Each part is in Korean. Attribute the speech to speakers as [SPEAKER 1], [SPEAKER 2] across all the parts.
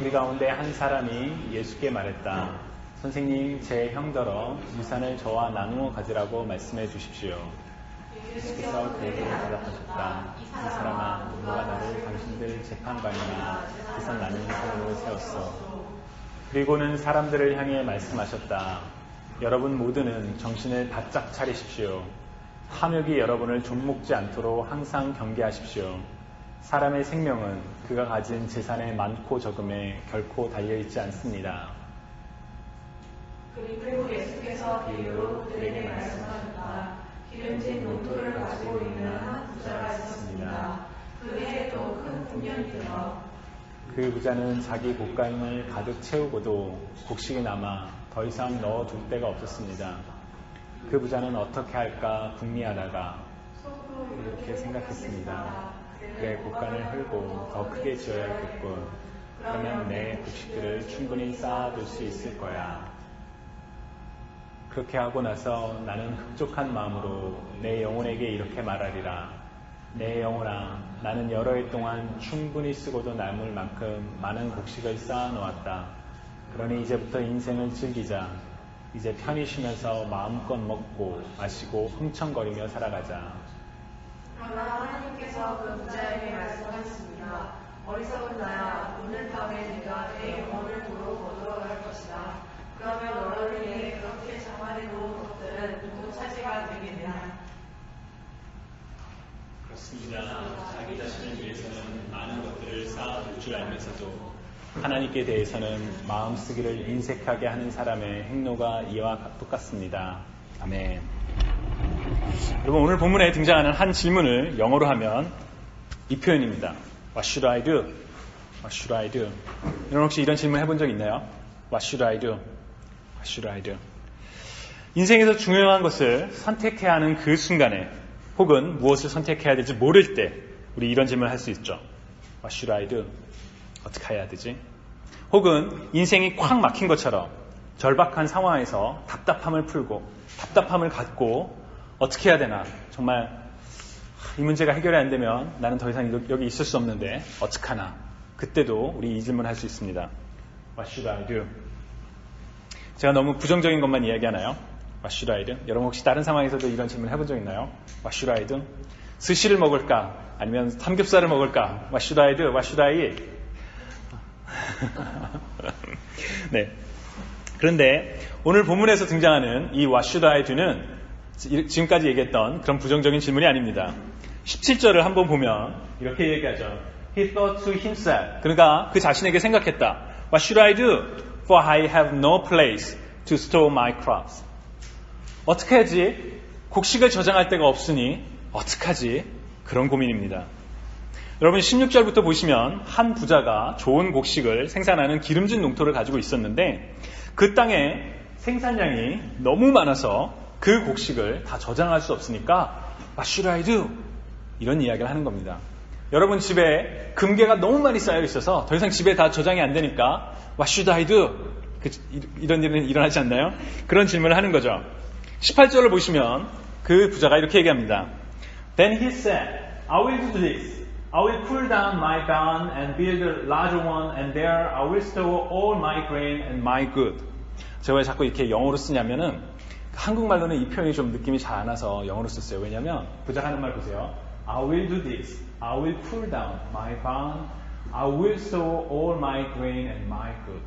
[SPEAKER 1] 우리 가운데 한 사람이 예수께 말했다. 선생님, 제 형더러 유산을 저와 나누어 가지라고 말씀해 주십시오. 예수께서 그에게 대답하셨다. 이 사람아, 누가 너를 당신들 재판관이나 유산 나누는 사람으로 세웠어. 그리고는 사람들을 향해 말씀하셨다. 여러분 모두는 정신을 바짝 차리십시오. 탐욕이 여러분을 좀먹지 않도록 항상 경계하십시오. 사람의 생명은 그가 가진 재산의 많고 적음에 결코 달려있지 않습니다.
[SPEAKER 2] 그리고 예수께서 비유로 그들에게 말씀하셨다. 기름진 농토를 가지고 있는 한 부자가 있었습니다. 그의 또 큰 풍년이 들어
[SPEAKER 1] 그 부자는 자기 곡간을 가득 채우고도 곡식이 남아 더 이상 넣어둘 데가 없었습니다. 그 부자는 어떻게 할까 궁리하다가 이렇게 생각했습니다. 그의 곡간을 헐고 더 크게 지어야겠군. 그러면 내 곡식들을 충분히 쌓아둘 수 있을 거야. 그렇게 하고 나서 나는 흡족한 마음으로 내 영혼에게 이렇게 말하리라. 내 영혼아, 나는 여러 해 동안 충분히 쓰고도 남을 만큼 많은 곡식을 쌓아놓았다. 그러니 이제부터 인생을 즐기자. 이제 편히 쉬면서 마음껏 먹고 마시고 흥청거리며 살아가자.
[SPEAKER 2] 그러나 하나님께서 그 부자에게 말씀하셨습니다. 어리석은 자야, 오늘 밤에 네가 내 영혼을 도로 거두어갈 것이다. 그러면 너를 위해 그렇게 장만해 놓은 것들은 누구 차지가 되겠느냐.
[SPEAKER 1] 그렇습니다. 자기 자신을 위해서는 많은 것들을 쌓아둘 줄 알면서도 하나님께 대해서는 마음 쓰기를 인색하게 하는 사람의 행로가 이와 똑같습니다. 아멘. 여러분, 오늘 본문에 등장하는 한 질문을 영어로 하면 이 표현입니다. What should I do? What should I do? 여러분 혹시 이런 질문 해본 적 있나요? What should I do? What should I do? 인생에서 중요한 것을 선택해야 하는 그 순간에 혹은 무엇을 선택해야 될지 모를 때 우리 이런 질문을 할 수 있죠. What should I do? 어떻게 해야 되지? 혹은 인생이 콱 막힌 것처럼 절박한 상황에서 답답함을 풀고 답답함을 갖고 어떻게 해야 되나? 정말 이 문제가 해결이 안 되면 나는 더 이상 여기 있을 수 없는데 어떡하나? 그때도 우리 이 질문을 할 수 있습니다. What should I do? 제가 너무 부정적인 것만 이야기하나요? What should I do? 여러분 혹시 다른 상황에서도 이런 질문 해본 적 있나요? What should I do? 스시를 먹을까? 아니면 삼겹살을 먹을까? What should I do? What should I eat? 네. 그런데 오늘 본문에서 등장하는 이 What should I do는 지금까지 얘기했던 그런 부정적인 질문이 아닙니다. 17절을 한번 보면 이렇게 얘기하죠. He thought to himself. 그러니까 그 자신에게 생각했다. What should I do? For I have no place to store my crops. 어떻게 하지? 곡식을 저장할 데가 없으니 어떡하지? 그런 고민입니다. 여러분 16절부터 보시면 한 부자가 좋은 곡식을 생산하는 기름진 농토를 가지고 있었는데 그 땅에 생산량이 너무 많아서 그 곡식을 다 저장할 수 없으니까 What should I do? 이런 이야기를 하는 겁니다. 여러분 집에 금괴가 너무 많이 쌓여 있어서 더 이상 집에 다 저장이 안 되니까 What should I do? 이런 일은 일어나지 않나요? 그런 질문을 하는 거죠. 18절을 보시면 그 부자가 이렇게 얘기합니다. Then he said, I will do this. I will pull down my barn and build a larger one and there I will store all my grain and my good. 제가 왜 자꾸 이렇게 영어로 쓰냐면은 한국말로는 이 표현이 좀 느낌이 잘 안 와서 영어로 썼어요. 왜냐면 부자가 하는 말 보세요. I will do this. I will pull down my barn. I will store all my grain and my good.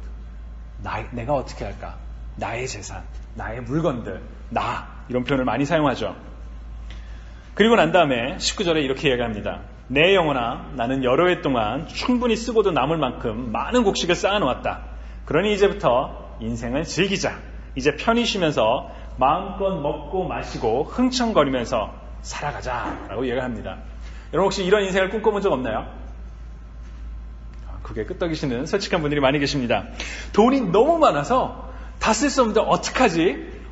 [SPEAKER 1] 내가 어떻게 할까? 나의 재산, 나의 물건들, 이런 표현을 많이 사용하죠. 그리고 난 다음에 19절에 이렇게 얘기합니다. 내 영혼아, 나는 여러 해 동안 충분히 쓰고도 남을 만큼 많은 곡식을 쌓아놓았다. 그러니 이제부터 인생을 즐기자. 이제 편히 쉬면서 마음껏 먹고 마시고 흥청거리면서 살아가자 라고 얘기를 합니다. 여러분 혹시 이런 인생을 꿈꿔본 적 없나요? 그게 끄떡이시는 솔직한 분들이 많이 계십니다. 돈이 너무 많아서 다 쓸 수 없는데 어떡하지?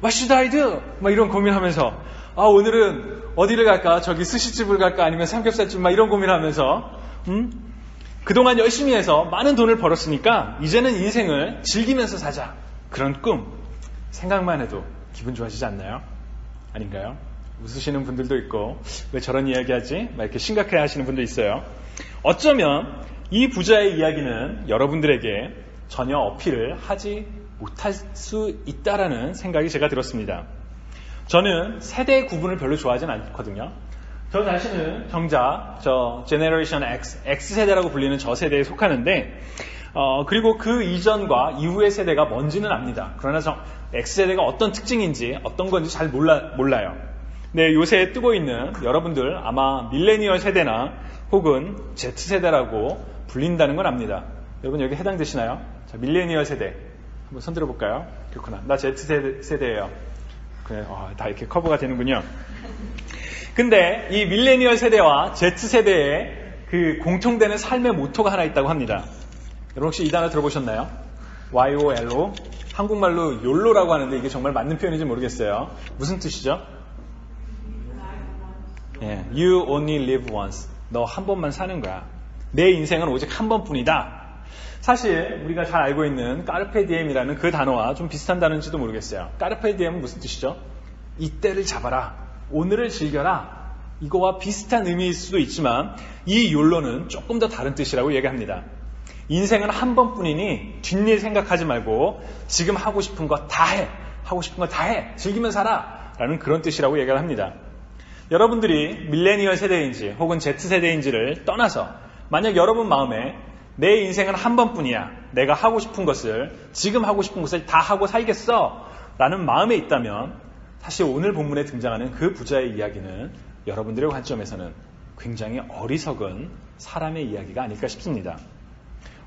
[SPEAKER 1] What should I do? 막 이런 고민하면서 오늘은 어디를 갈까? 저기 스시집을 갈까? 아니면 삼겹살집 막 이런 고민하면서 그동안 열심히 해서 많은 돈을 벌었으니까 이제는 인생을 즐기면서 사자. 그런 꿈 생각만 해도 기분 좋아지지 않나요? 아닌가요? 웃으시는 분들도 있고 왜 저런 이야기하지? 막 이렇게 심각해 하시는 분도 있어요. 어쩌면 이 부자의 이야기는 여러분들에게 전혀 어필을 하지 못할 수 있다라는 생각이 제가 들었습니다. 저는 세대 구분을 별로 좋아하진 않거든요. 저 자신은 정작 제너레이션 X세대라고 불리는 저 세대에 속하는데 그리고 그 이전과 이후의 세대가 뭔지는 압니다. 그러나 X세대가 어떤 특징인지 어떤 건지 잘 몰라요. 네, 요새 뜨고 있는 여러분들 아마 밀레니얼 세대나 혹은 Z세대라고 불린다는 건 압니다. 여러분 여기 해당되시나요? 자, 밀레니얼 세대 한번 손 들어볼까요? 그렇구나. 나 Z세대예요. 그래, 다 이렇게 커버가 되는군요. 근데 이 밀레니얼 세대와 Z세대의 그 공통되는 삶의 모토가 하나 있다고 합니다. 여러분 혹시 이 단어 들어보셨나요? YOLO. 한국말로 욜로라고 하는데 이게 정말 맞는 표현인지 모르겠어요. 무슨 뜻이죠? 예, You only live once. 너 한 번만 사는 거야. 내 인생은 오직 한 번뿐이다. 사실 우리가 잘 알고 있는 까르페 디엠이라는 그 단어와 좀 비슷한 단어인지도 모르겠어요. 까르페 디엠은 무슨 뜻이죠? 이때를 잡아라. 오늘을 즐겨라. 이거와 비슷한 의미일 수도 있지만 이 욜로는 조금 더 다른 뜻이라고 얘기합니다. 인생은 한 번뿐이니 뒷일 생각하지 말고 지금 하고 싶은 거 다 해. 하고 싶은 거 다 해. 즐기면 살아. 라는 그런 뜻이라고 얘기를 합니다. 여러분들이 밀레니얼 세대인지 혹은 Z세대인지를 떠나서 만약 여러분 마음에 내 인생은 한 번뿐이야. 내가 하고 싶은 것을 지금 하고 싶은 것을 다 하고 살겠어. 라는 마음에 있다면 사실 오늘 본문에 등장하는 그 부자의 이야기는 여러분들의 관점에서는 굉장히 어리석은 사람의 이야기가 아닐까 싶습니다.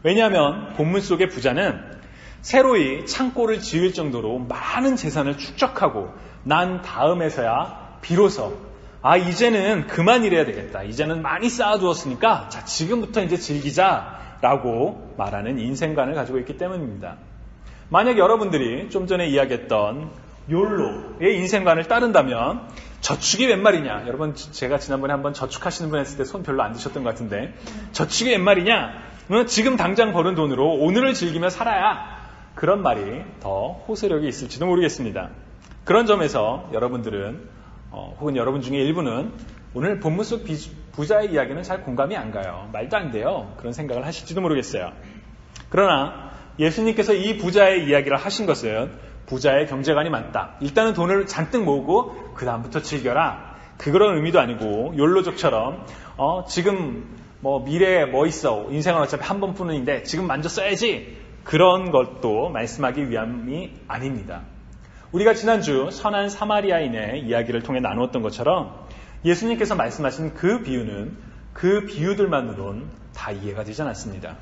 [SPEAKER 1] 왜냐하면 본문 속의 부자는 새로이 창고를 지을 정도로 많은 재산을 축적하고 난 다음에서야 비로소 이제는 그만 일해야 되겠다. 이제는 많이 쌓아두었으니까 자 지금부터 이제 즐기자라고 말하는 인생관을 가지고 있기 때문입니다. 만약 여러분들이 좀 전에 이야기했던 욜로의 인생관을 따른다면 저축이 웬 말이냐? 여러분 제가 지난번에 한번 저축하시는 분 했을 때 손 별로 안 드셨던 것 같은데 저축이 웬 말이냐? 지금 당장 버는 돈으로 오늘을 즐기며 살아야 그런 말이 더 호소력이 있을지도 모르겠습니다. 그런 점에서 여러분들은 혹은 여러분 중에 일부는 오늘 본문 속 부자의 이야기는 잘 공감이 안 가요. 말도 안 돼요. 그런 생각을 하실지도 모르겠어요. 그러나 예수님께서 이 부자의 이야기를 하신 것은 부자의 경제관이 많다. 일단은 돈을 잔뜩 모으고 그 다음부터 즐겨라. 그런 의미도 아니고 욜로족처럼 지금 미래에 뭐 있어. 인생은 어차피 한 번뿐인데 지금 만져 써야지. 그런 것도 말씀하기 위함이 아닙니다. 우리가 지난주 선한 사마리아인의 이야기를 통해 나누었던 것처럼 예수님께서 말씀하신 그 비유는 그 비유들만으로는 다 이해가 되지 않았습니다.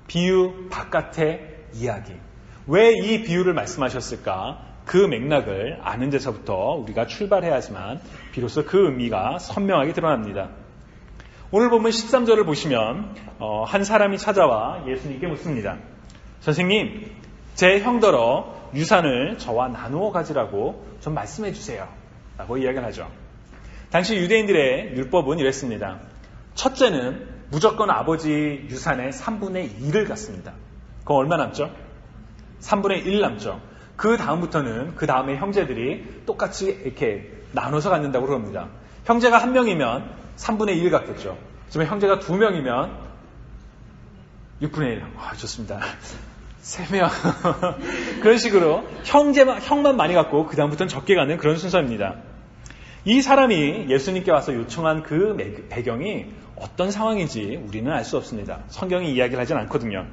[SPEAKER 1] 비유 바깥의 이야기. 왜 이 비유를 말씀하셨을까? 그 맥락을 아는 데서부터 우리가 출발해야지만 비로소 그 의미가 선명하게 드러납니다. 오늘 보면 13절을 보시면 한 사람이 찾아와 예수님께 묻습니다. 선생님, 제 형더러 유산을 저와 나누어 가지라고 좀 말씀해 주세요. 라고 이야기를 하죠. 당시 유대인들의 율법은 이랬습니다. 첫째는 무조건 아버지 유산의 3분의 1을 갖습니다. 그럼 얼마 남죠? 3분의 1 남죠. 그 다음부터는 그 다음에 형제들이 똑같이 이렇게 나눠서 갖는다고 그럽니다. 형제가 1명이면 3분의 1 갖겠죠. 그러면 형제가 2명이면 6분의 1. 좋습니다. 3명. 그런 식으로 형만 많이 갖고 그 다음부터는 적게 갖는 그런 순서입니다. 이 사람이 예수님께 와서 요청한 그 배경이 어떤 상황인지 우리는 알 수 없습니다. 성경이 이야기를 하진 않거든요.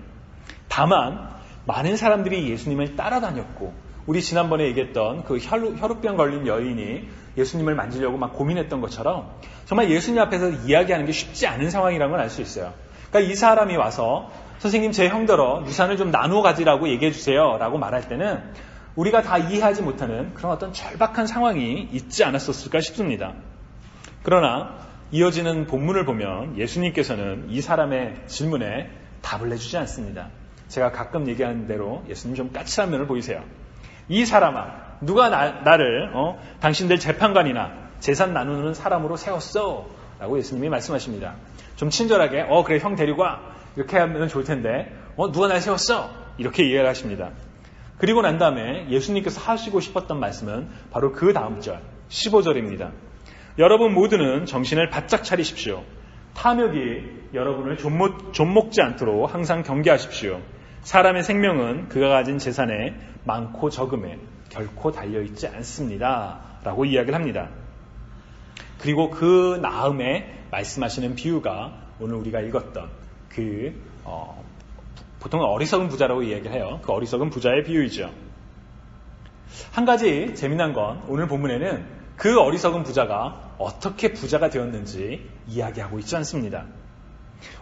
[SPEAKER 1] 다만 많은 사람들이 예수님을 따라다녔고 우리 지난번에 얘기했던 그 혈우병 걸린 여인이 예수님을 만지려고 막 고민했던 것처럼 정말 예수님 앞에서 이야기하는 게 쉽지 않은 상황이라는 걸 알 수 있어요. 그러니까 이 사람이 와서 선생님 제 형더러 유산을 좀 나누어 가지라고 얘기해 주세요 라고 말할 때는 우리가 다 이해하지 못하는 그런 어떤 절박한 상황이 있지 않았었을까 싶습니다. 그러나 이어지는 본문을 보면 예수님께서는 이 사람의 질문에 답을 해주지 않습니다. 제가 가끔 얘기하는 대로 예수님 좀 까칠한 면을 보이세요. 이 사람아, 누가 나를 당신들 재판관이나 재산 나누는 사람으로 세웠어? 라고 예수님이 말씀하십니다. 좀 친절하게 그래 형 데리고 와 이렇게 하면 좋을 텐데 누가 날 세웠어? 이렇게 이해를 하십니다. 그리고 난 다음에 예수님께서 하시고 싶었던 말씀은 바로 그 다음 절 15절입니다. 여러분 모두는 정신을 바짝 차리십시오. 탐욕이 여러분을 좀먹지 않도록 항상 경계하십시오. 사람의 생명은 그가 가진 재산에 많고 적음에 결코 달려있지 않습니다. 라고 이야기를 합니다. 그리고 그 다음에 말씀하시는 비유가 오늘 우리가 읽었던 보통 어리석은 부자라고 이야기를 해요. 그 어리석은 부자의 비유이죠. 한 가지 재미난 건 오늘 본문에는 그 어리석은 부자가 어떻게 부자가 되었는지 이야기하고 있지 않습니다.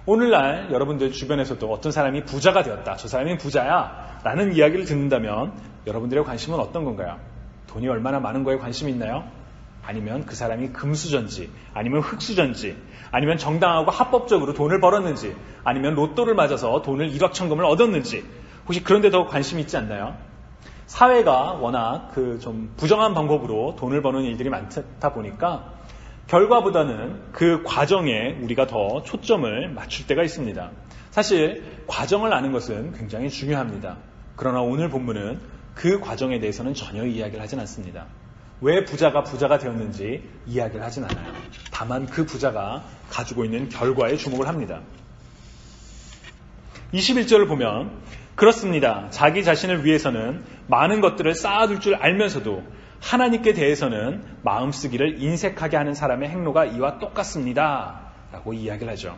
[SPEAKER 1] 오늘날 여러분들 주변에서도 어떤 사람이 부자가 되었다, 저 사람이 부자야 라는 이야기를 듣는다면 여러분들의 관심은 어떤 건가요? 돈이 얼마나 많은 거에 관심이 있나요? 아니면 그 사람이 금수저인지, 아니면 흙수저인지, 아니면 정당하고 합법적으로 돈을 벌었는지, 아니면 로또를 맞아서 돈을 1억 천금을 얻었는지, 혹시 그런 데 더 관심이 있지 않나요? 사회가 워낙 좀 부정한 방법으로 돈을 버는 일들이 많다 보니까 결과보다는 그 과정에 우리가 더 초점을 맞출 때가 있습니다. 사실 과정을 아는 것은 굉장히 중요합니다. 그러나 오늘 본문은 그 과정에 대해서는 전혀 이야기를 하진 않습니다. 왜 부자가 되었는지 이야기를 하진 않아요. 다만 그 부자가 가지고 있는 결과에 주목을 합니다. 21절을 보면 그렇습니다. 자기 자신을 위해서는 많은 것들을 쌓아둘 줄 알면서도 하나님께 대해서는 마음 쓰기를 인색하게 하는 사람의 행로가 이와 똑같습니다. 라고 이야기를 하죠.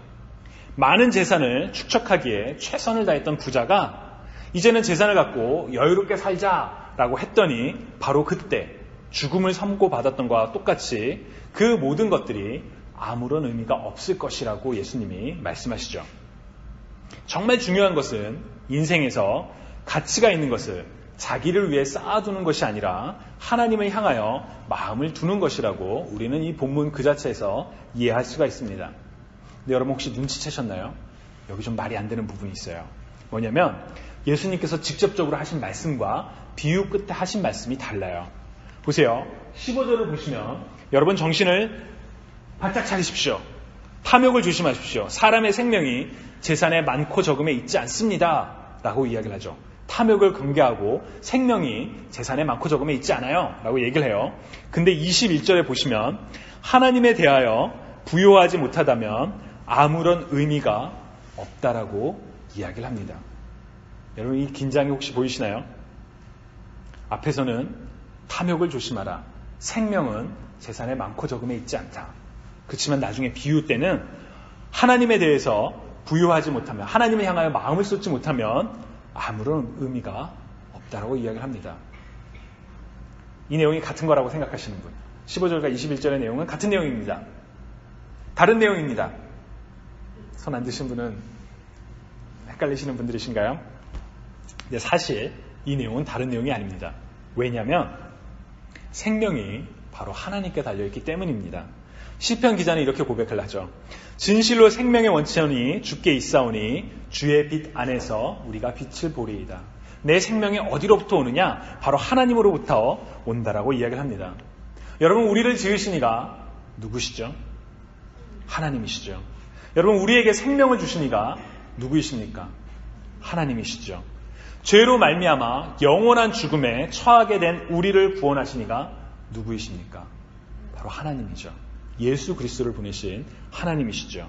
[SPEAKER 1] 많은 재산을 축적하기에 최선을 다했던 부자가 이제는 재산을 갖고 여유롭게 살자라고 했더니 바로 그때 죽음을 선고받았던 것과 똑같이 그 모든 것들이 아무런 의미가 없을 것이라고 예수님이 말씀하시죠. 정말 중요한 것은 인생에서 가치가 있는 것을 자기를 위해 쌓아두는 것이 아니라 하나님을 향하여 마음을 두는 것이라고 우리는 이 본문 그 자체에서 이해할 수가 있습니다. 근데 여러분 혹시 눈치채셨나요? 여기 좀 말이 안 되는 부분이 있어요. 뭐냐면 예수님께서 직접적으로 하신 말씀과 비유 끝에 하신 말씀이 달라요. 보세요. 15절을 보시면 여러분 정신을 바짝 차리십시오. 탐욕을 조심하십시오. 사람의 생명이 재산에 많고 적음에 있지 않습니다. 라고 이야기를 하죠. 탐욕을 경계하고 생명이 재산에 많고 적음에 있지 않아요. 라고 얘기를 해요. 근데 21절에 보시면 하나님에 대하여 부요하지 못하다면 아무런 의미가 없다라고 이야기를 합니다. 여러분 이 긴장이 혹시 보이시나요? 앞에서는 탐욕을 조심하라. 생명은 재산에 많고 적음에 있지 않다. 그렇지만 나중에 비유 때는 하나님에 대해서 부요하지 못하면, 하나님을 향하여 마음을 쏟지 못하면 아무런 의미가 없다라고 이야기를 합니다. 이 내용이 같은 거라고 생각하시는 분, 15절과 21절의 내용은 같은 내용입니다. 다른 내용입니다. 손 안 드신 분은 헷갈리시는 분들이신가요? 근데 사실 이 내용은 다른 내용이 아닙니다. 왜냐하면 생명이 바로 하나님께 달려있기 때문입니다. 시편 기자는 이렇게 고백을 하죠. 진실로 생명의 원천이 주께 있사오니 주의 빛 안에서 우리가 빛을 보리이다. 내 생명이 어디로부터 오느냐? 바로 하나님으로부터 온다라고 이야기를 합니다. 여러분 우리를 지으신 이가 누구시죠? 하나님이시죠. 여러분 우리에게 생명을 주신 이가 누구이십니까? 하나님이시죠. 죄로 말미암아 영원한 죽음에 처하게 된 우리를 구원하신 이가 누구이십니까? 바로 하나님이죠. 예수 그리스도를 보내신 하나님이시죠.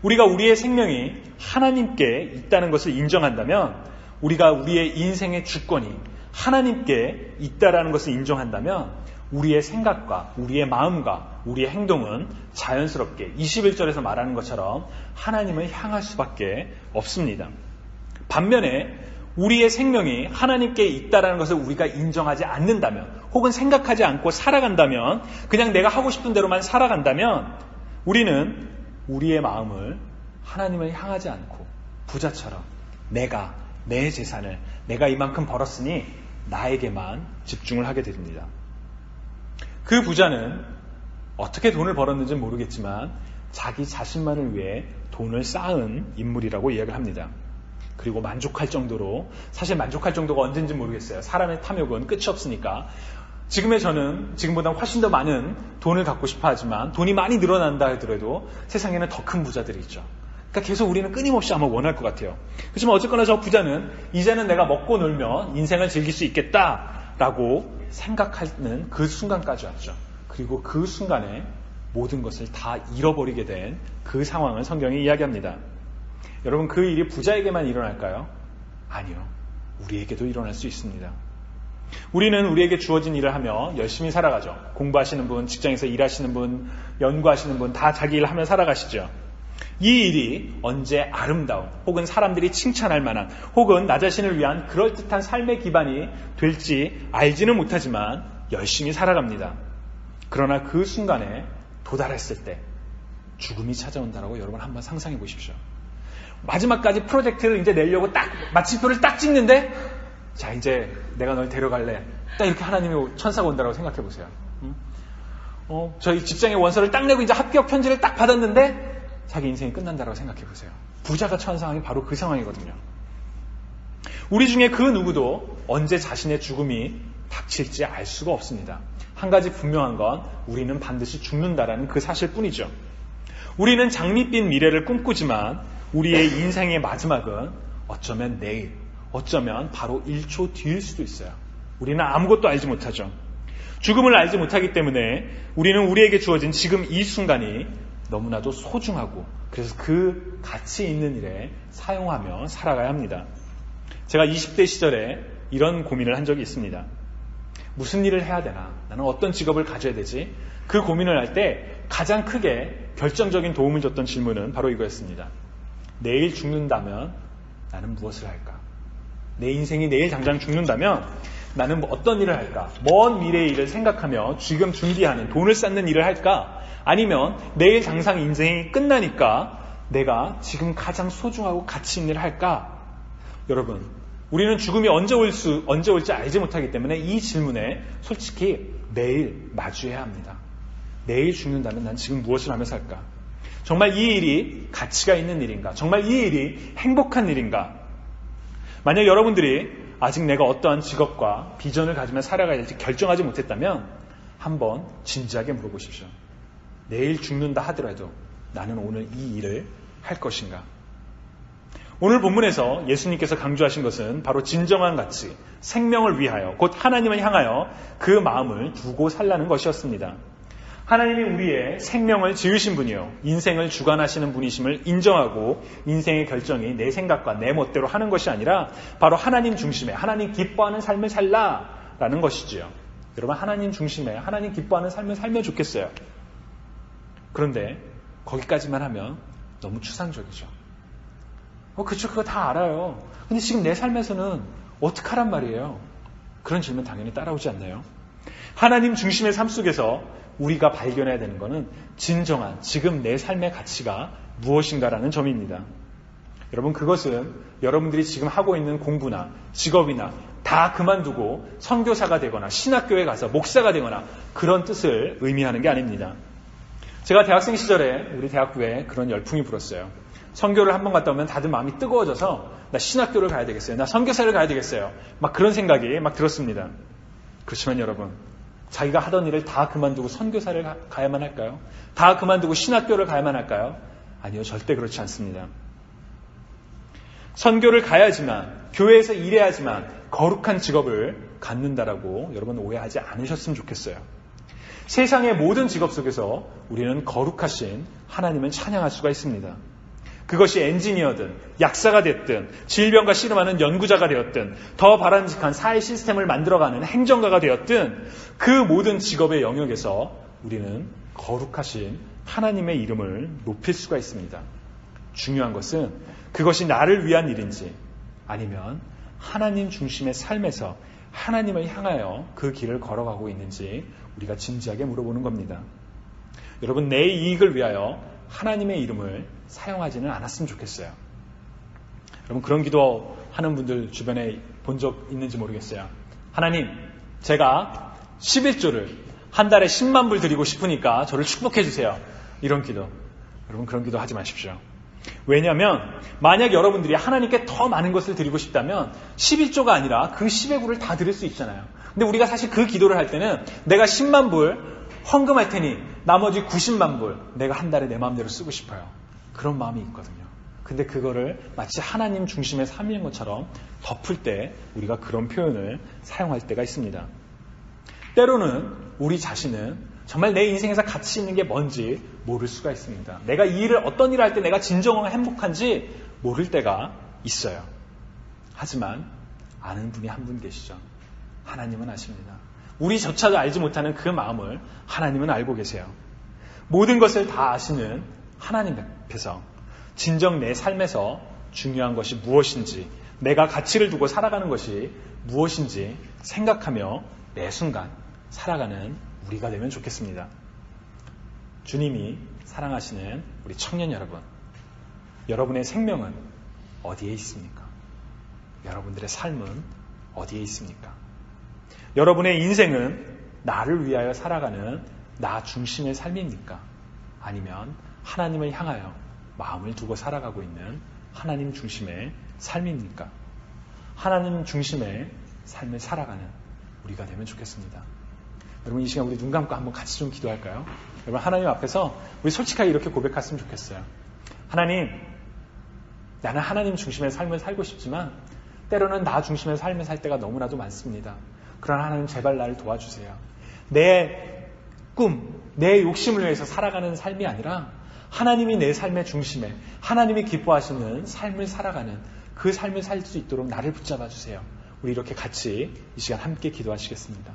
[SPEAKER 1] 우리가 우리의 생명이 하나님께 있다는 것을 인정한다면, 우리가 우리의 인생의 주권이 하나님께 있다라는 것을 인정한다면 우리의 생각과 우리의 마음과 우리의 행동은 자연스럽게 21절에서 말하는 것처럼 하나님을 향할 수밖에 없습니다. 반면에 우리의 생명이 하나님께 있다라는 것을 우리가 인정하지 않는다면, 혹은 생각하지 않고 살아간다면, 그냥 내가 하고 싶은 대로만 살아간다면 우리는 우리의 마음을 하나님을 향하지 않고 부자처럼 내 재산을 내가 이만큼 벌었으니 나에게만 집중을 하게 됩니다. 그 부자는 어떻게 돈을 벌었는지 모르겠지만 자기 자신만을 위해 돈을 쌓은 인물이라고 이야기를 합니다. 그리고 만족할 정도로, 사실 만족할 정도가 언젠지 모르겠어요. 사람의 탐욕은 끝이 없으니까. 지금의 저는 지금보다 훨씬 더 많은 돈을 갖고 싶어 하지만 돈이 많이 늘어난다 하더라도 세상에는 더 큰 부자들이 있죠. 그러니까 계속 우리는 끊임없이 아마 원할 것 같아요. 그렇지만 어쨌거나 저 부자는 이제는 내가 먹고 놀면 인생을 즐길 수 있겠다라고 생각하는 그 순간까지 왔죠. 그리고 그 순간에 모든 것을 다 잃어버리게 된 그 상황을 성경이 이야기합니다. 여러분, 그 일이 부자에게만 일어날까요? 아니요. 우리에게도 일어날 수 있습니다. 우리는 우리에게 주어진 일을 하며 열심히 살아가죠. 공부하시는 분, 직장에서 일하시는 분, 연구하시는 분 다 자기 일 하며 살아가시죠. 이 일이 언제 아름다운 혹은 사람들이 칭찬할 만한 혹은 나 자신을 위한 그럴듯한 삶의 기반이 될지 알지는 못하지만 열심히 살아갑니다. 그러나 그 순간에 도달했을 때 죽음이 찾아온다라고 여러분 한번 상상해 보십시오. 마지막까지 프로젝트를 이제 내려고 딱 마침표를 딱 찍는데 자, 이제 내가 널 데려갈래. 딱 이렇게 하나님의 천사가 온다고 생각해 보세요. 저희 직장의 원서를 딱 내고 이제 합격 편지를 딱 받았는데 자기 인생이 끝난다고 생각해 보세요. 부자가 처한 상황이 바로 그 상황이거든요. 우리 중에 그 누구도 언제 자신의 죽음이 닥칠지 알 수가 없습니다. 한 가지 분명한 건 우리는 반드시 죽는다라는 그 사실뿐이죠. 우리는 장밋빛 미래를 꿈꾸지만 우리의 인생의 마지막은 어쩌면 내일, 어쩌면 바로 1초 뒤일 수도 있어요. 우리는 아무것도 알지 못하죠. 죽음을 알지 못하기 때문에 우리는 우리에게 주어진 지금 이 순간이 너무나도 소중하고 그래서 그 가치 있는 일에 사용하며 살아가야 합니다. 제가 20대 시절에 이런 고민을 한 적이 있습니다. 무슨 일을 해야 되나? 나는 어떤 직업을 가져야 되지? 그 고민을 할 때 가장 크게 결정적인 도움을 줬던 질문은 바로 이거였습니다. 내일 죽는다면 나는 무엇을 할까? 내 인생이 내일 당장 죽는다면 나는 어떤 일을 할까? 먼 미래의 일을 생각하며 지금 준비하는 돈을 쌓는 일을 할까? 아니면 내일 당장 인생이 끝나니까 내가 지금 가장 소중하고 가치 있는 일을 할까? 여러분, 우리는 죽음이 언제 올지 알지 못하기 때문에 이 질문에 솔직히 매일 마주해야 합니다. 내일 죽는다면 난 지금 무엇을 하며 살까? 정말 이 일이 가치가 있는 일인가? 정말 이 일이 행복한 일인가? 만약 여러분들이 아직 내가 어떠한 직업과 비전을 가지며 살아가야 될지 결정하지 못했다면 한번 진지하게 물어보십시오. 내일 죽는다 하더라도 나는 오늘 이 일을 할 것인가? 오늘 본문에서 예수님께서 강조하신 것은 바로 진정한 가치, 생명을 위하여 곧 하나님을 향하여 그 마음을 두고 살라는 것이었습니다. 하나님이 우리의 생명을 지으신 분이요 인생을 주관하시는 분이심을 인정하고 인생의 결정이 내 생각과 내 멋대로 하는 것이 아니라 바로 하나님 중심에 하나님 기뻐하는 삶을 살라라는 것이지요. 여러분, 하나님 중심에 하나님 기뻐하는 삶을 살면 좋겠어요. 그런데 거기까지만 하면 너무 추상적이죠. 그쵸, 그거 다 알아요. 근데 지금 내 삶에서는 어떡하란 말이에요? 그런 질문 당연히 따라오지 않나요? 하나님 중심의 삶 속에서 우리가 발견해야 되는 것은 진정한 지금 내 삶의 가치가 무엇인가라는 점입니다. 여러분, 그것은 여러분들이 지금 하고 있는 공부나 직업이나 다 그만두고 선교사가 되거나 신학교에 가서 목사가 되거나 그런 뜻을 의미하는 게 아닙니다. 제가 대학생 시절에 우리 대학교에 그런 열풍이 불었어요. 선교를 한번 갔다 오면 다들 마음이 뜨거워져서 나 신학교를 가야 되겠어요. 나 선교사를 가야 되겠어요. 막 그런 생각이 막 들었습니다. 그렇지만 여러분, 자기가 하던 일을 다 그만두고 선교사를 가야만 할까요? 다 그만두고 신학교를 가야만 할까요? 아니요, 절대 그렇지 않습니다. 선교를 가야지만, 교회에서 일해야지만 거룩한 직업을 갖는다라고 여러분 오해하지 않으셨으면 좋겠어요. 세상의 모든 직업 속에서 우리는 거룩하신 하나님을 찬양할 수가 있습니다. 그것이 엔지니어든 약사가 됐든 질병과 씨름하는 연구자가 되었든 더 바람직한 사회 시스템을 만들어가는 행정가가 되었든 그 모든 직업의 영역에서 우리는 거룩하신 하나님의 이름을 높일 수가 있습니다. 중요한 것은 그것이 나를 위한 일인지 아니면 하나님 중심의 삶에서 하나님을 향하여 그 길을 걸어가고 있는지 우리가 진지하게 물어보는 겁니다. 여러분, 내 이익을 위하여 하나님의 이름을 사용하지는 않았으면 좋겠어요. 여러분, 그런 기도 하는 분들 주변에 본 적 있는지 모르겠어요. 하나님, 제가 11조를 한 달에 10만 불 드리고 싶으니까 저를 축복해 주세요. 이런 기도. 여러분, 그런 기도 하지 마십시오. 왜냐하면 만약 여러분들이 하나님께 더 많은 것을 드리고 싶다면 11조가 아니라 그 10의 불을 다 드릴 수 있잖아요. 근데 우리가 사실 그 기도를 할 때는 내가 10만 불 헌금할 테니 나머지 90만 불 내가 한 달에 내 마음대로 쓰고 싶어요. 그런 마음이 있거든요. 근데 그거를 마치 하나님 중심의 삶인 것처럼 덮을 때 우리가 그런 표현을 사용할 때가 있습니다. 때로는 우리 자신은 정말 내 인생에서 가치 있는 게 뭔지 모를 수가 있습니다. 내가 어떤 일을 할 때 내가 진정으로 행복한지 모를 때가 있어요. 하지만 아는 분이 한 분 계시죠. 하나님은 아십니다. 우리조차도 알지 못하는 그 마음을 하나님은 알고 계세요. 모든 것을 다 아시는 하나님 앞에서 진정 내 삶에서 중요한 것이 무엇인지, 내가 가치를 두고 살아가는 것이 무엇인지 생각하며 매 순간 살아가는 우리가 되면 좋겠습니다. 주님이 사랑하시는 우리 청년 여러분, 여러분의 생명은 어디에 있습니까? 여러분들의 삶은 어디에 있습니까? 여러분의 인생은 나를 위하여 살아가는 나 중심의 삶입니까? 아니면 하나님을 향하여 마음을 두고 살아가고 있는 하나님 중심의 삶입니까? 하나님 중심의 삶을 살아가는 우리가 되면 좋겠습니다. 여러분, 이 시간 우리 눈 감고 한번 같이 좀 기도할까요? 여러분, 하나님 앞에서 우리 솔직하게 이렇게 고백했으면 좋겠어요. 하나님, 나는 하나님 중심의 삶을 살고 싶지만 때로는 나 중심의 삶을 살 때가 너무나도 많습니다. 그러나 하나님, 제발 나를 도와주세요. 내 꿈, 내 욕심을 위해서 살아가는 삶이 아니라 하나님이 내 삶의 중심에, 하나님이 기뻐하시는 삶을 살아가는 그 삶을 살 수 있도록 나를 붙잡아 주세요. 우리 이렇게 같이 이 시간 함께 기도하시겠습니다.